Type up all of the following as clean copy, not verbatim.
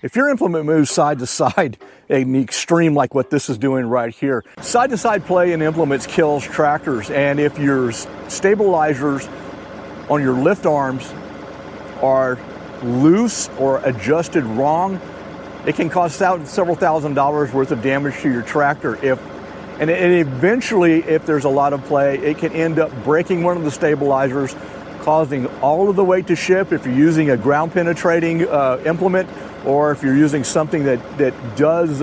If your implement moves side to side in the extreme like what this is doing right here, side to side play in implements kills tractors. And if your stabilizers on your lift arms are loose or adjusted wrong, it can cause several $1,000s worth of damage to your tractor. And eventually, if there's a lot of play, it can end up breaking one of the stabilizers, causing all of the weight to shift if you're using a ground penetrating implement, or if you're using something that does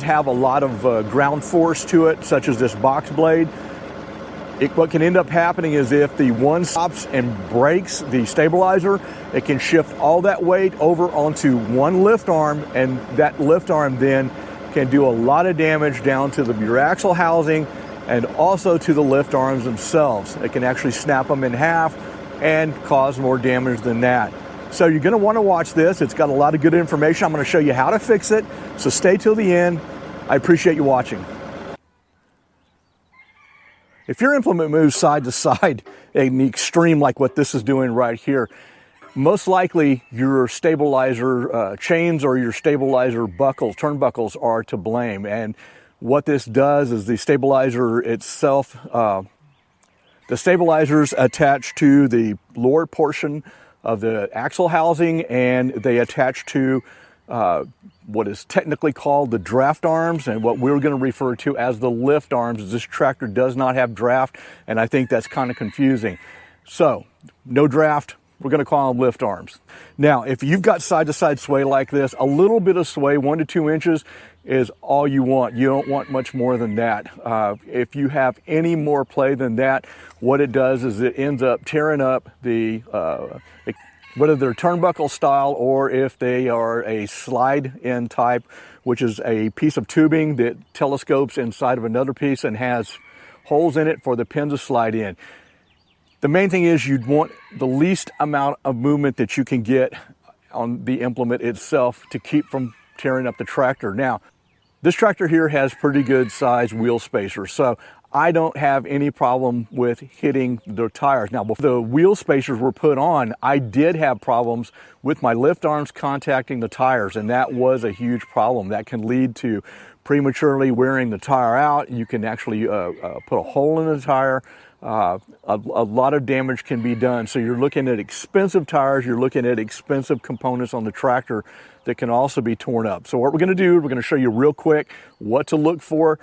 have a lot of ground force to it, such as this box blade. What can end up happening is if the one stops and breaks the stabilizer, it can shift all that weight over onto one lift arm, and that lift arm then can do a lot of damage down to your axle housing and also to the lift arms themselves. It can actually snap them in half and cause more damage than that. So you're going to want to watch this. It's got a lot of good information. I'm going to show you how to fix it. So stay till the end. I appreciate you watching. If your implement moves side to side in the extreme like what this is doing right here, most likely your stabilizer chains or your stabilizer buckles, turnbuckles, are to blame. And what this does is the stabilizer itself, the stabilizers attach to the lower portion of the axle housing, and they attach to what is technically called the draft arms, and what we're going to refer to as the lift arms. This tractor does not have draft, and I think that's kind of confusing. So no draft, we're going to call them lift arms. Now, if you've got side-to-side sway like this, a little bit of sway, 1 to 2 inches, is all you want. You don't want much more than that. If you have any more play than that, what it does is it ends up tearing up the whether they're turnbuckle style or if they are a slide-in type, which is a piece of tubing that telescopes inside of another piece and has holes in it for the pin to slide in. The main thing is you'd want the least amount of movement that you can get on the implement itself to keep from tearing up the tractor. Now, this tractor here has pretty good size wheel spacers, so I don't have any problem with hitting the tires. Now, before the wheel spacers were put on, I did have problems with my lift arms contacting the tires, and that was a huge problem. That can lead to prematurely wearing the tire out. You can actually put a hole in the tire. A lot of damage can be done. So you're looking at expensive tires, you're looking at expensive components on the tractor that can also be torn up. So what we're going to do, we're going to show you real quick what to look for.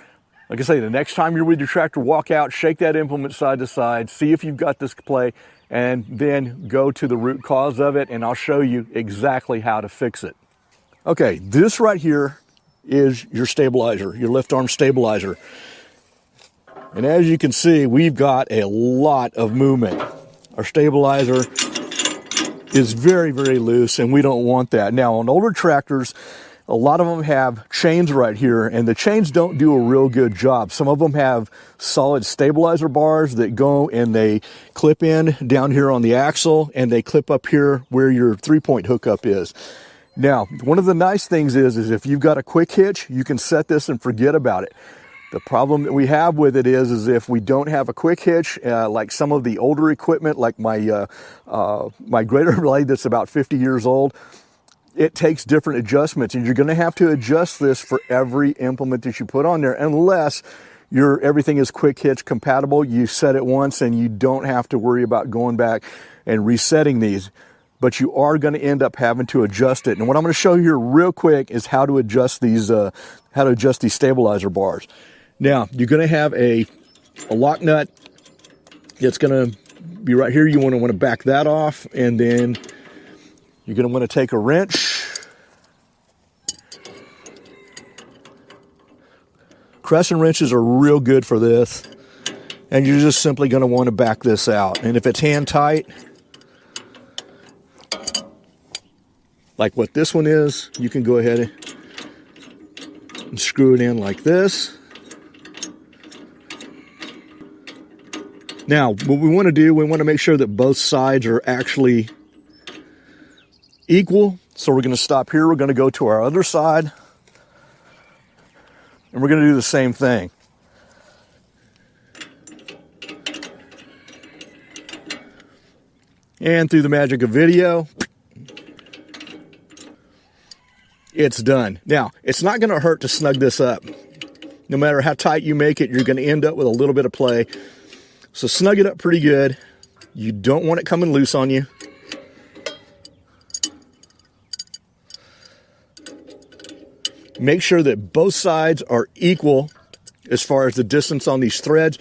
Like I say, the next time you're with your tractor, walk out, shake that implement side to side, see if you've got this play, and then go to the root cause of it, and I'll show you exactly how to fix it. Okay, this right here is your stabilizer, your lift arm stabilizer. And as you can see, we've got a lot of movement. Our stabilizer is very, very loose, and we don't want that. Now, on older tractors, a lot of them have chains right here, and the chains don't do a real good job. Some of them have solid stabilizer bars that go and they clip in down here on the axle, and they clip up here where your 3-point hookup is. Now, one of the nice things is if you've got a quick hitch, you can set this and forget about it. The problem that we have with it is if we don't have a quick hitch, like some of the older equipment, like my grader blade that's about 50 years old, it takes different adjustments, and you're going to have to adjust this for every implement that you put on there, unless everything is quick hitch compatible. You set it once and you don't have to worry about going back and resetting these, but you are going to end up having to adjust it. And what I'm going to show you here real quick is how to adjust these stabilizer bars. Now, you're going to have a lock nut that's going to be right here. You want to back that off, and then you're going to want to take a wrench. Crescent wrenches are real good for this, and you're just simply going to want to back this out. And if it's hand tight, like what this one is, you can go ahead and screw it in like this. Now, what we want to do, we want to make sure that both sides are actually equal. So we're going to stop here. We're going to go to our other side, and we're going to do the same thing. And through the magic of video, it's done. Now, it's not going to hurt to snug this up. No matter how tight you make it, you're going to end up with a little bit of play. So snug it up pretty good. You don't want it coming loose on you. Make sure that both sides are equal as far as the distance on these threads.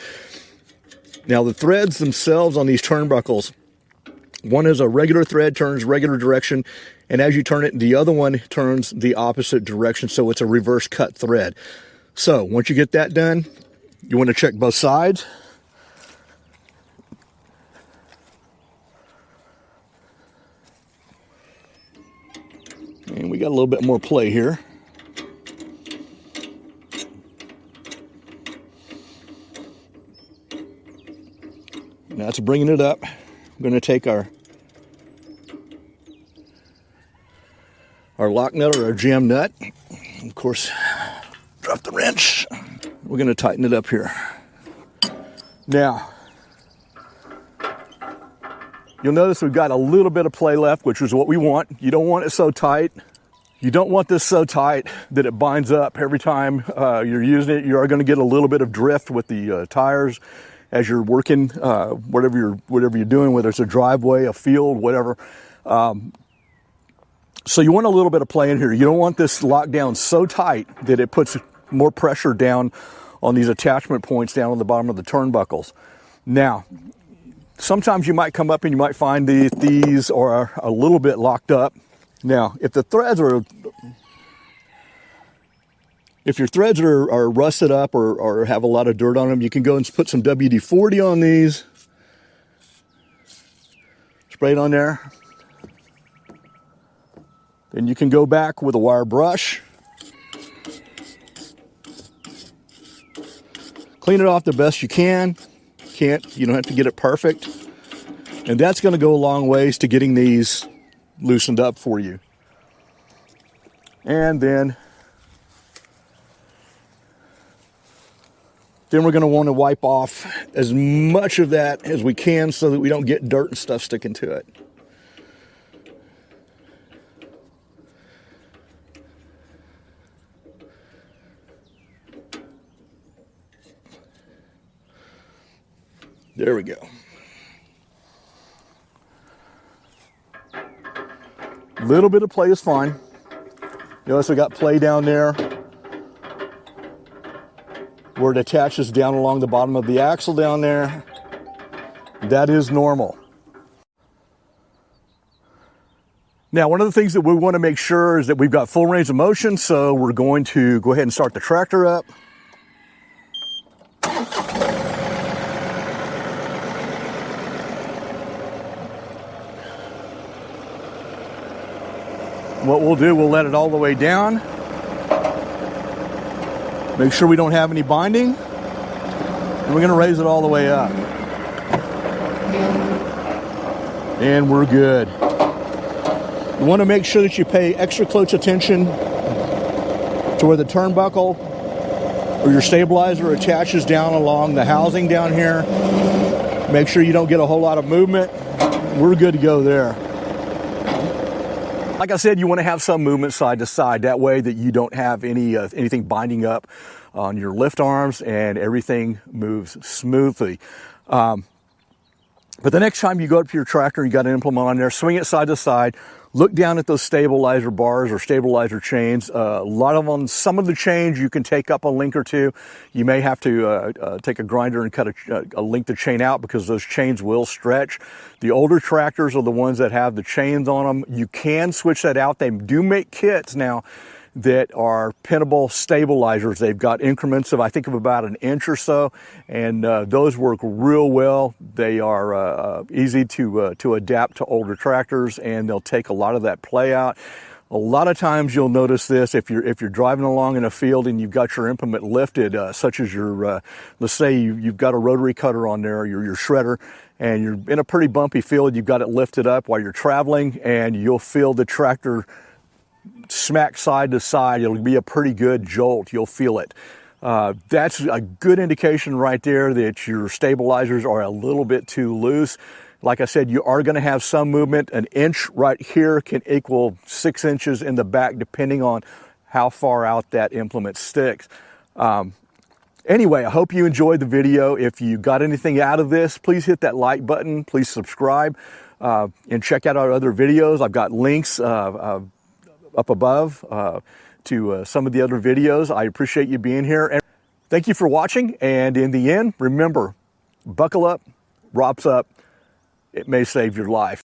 Now, the threads themselves on these turnbuckles, one is a regular thread, turns regular direction, and as you turn it, the other one turns the opposite direction, so it's a reverse cut thread. So once you get that done, you want to check both sides. And we got a little bit more play here. Now it's bringing it up. I'm going to take our lock nut or our jam nut. Of course, drop the wrench. We're going to tighten it up here. Now, you'll notice we've got a little bit of play left, which is what we want. You don't want it so tight. You don't want this so tight that it binds up every time you're using it. You are going to get a little bit of drift with the tires as you're working, whatever you're doing, whether it's a driveway, a field, whatever. So you want a little bit of play in here. You don't want this locked down so tight that it puts more pressure down on these attachment points down on the bottom of the turnbuckles. Now, sometimes you might come up and you might find these are a little bit locked up. Now, if your threads are rusted up or have a lot of dirt on them, you can go and put some WD-40 on these. Spray it on there. Then you can go back with a wire brush. Clean it off the best you can. You don't have to get it perfect. And that's going to go a long ways to getting these loosened up for you. And then we're going to want to wipe off as much of that as we can so that we don't get dirt and stuff sticking to it. There we go. A little bit of play is fine. Notice we got play down there where it attaches down along the bottom of the axle down there. That is normal. Now, one of the things that we want to make sure is that we've got full range of motion, so we're going to go ahead and start the tractor up. What we'll do, we'll let it all the way down. Make sure we don't have any binding. And we're going to raise it all the way up. And we're good. You want to make sure that you pay extra close attention to where the turnbuckle or your stabilizer attaches down along the housing down here. Make sure you don't get a whole lot of movement. We're good to go there. Like I said, you want to have some movement side to side. That way that you don't have anything binding up on your lift arms and everything moves smoothly. But the next time you go up to your tractor and you got an implement on there, swing it side to side. Look down at those stabilizer bars or stabilizer chains. A lot of them, some of the chains you can take up a link or two. You may have to take a grinder and cut a link the chain out because those chains will stretch. The older tractors are the ones that have the chains on them. You can switch that out. They do make kits now that are pinnable stabilizers. They've got increments of, I think, of about an inch or so, and those work real well. They are easy to adapt to older tractors, and they'll take a lot of that play out. A lot of times you'll notice this if you're driving along in a field and you've got your implement lifted, such as your, let's say you've got a rotary cutter on there, or your shredder, and you're in a pretty bumpy field, you've got it lifted up while you're traveling, and you'll feel the tractor smack side to side. It'll be a pretty good jolt. You'll feel it. That's a good indication right there that your stabilizers are a little bit too loose. Like I said, you are going to have some movement. An inch right here can equal 6 inches in the back, depending on how far out that implement sticks. Anyway, I hope you enjoyed the video. If you got anything out of this, please hit that like button. Please subscribe and check out our other videos. I've got links up above to some of the other videos. I appreciate you being here. And thank you for watching. And in the end, remember, buckle up, ROPS up. It may save your life.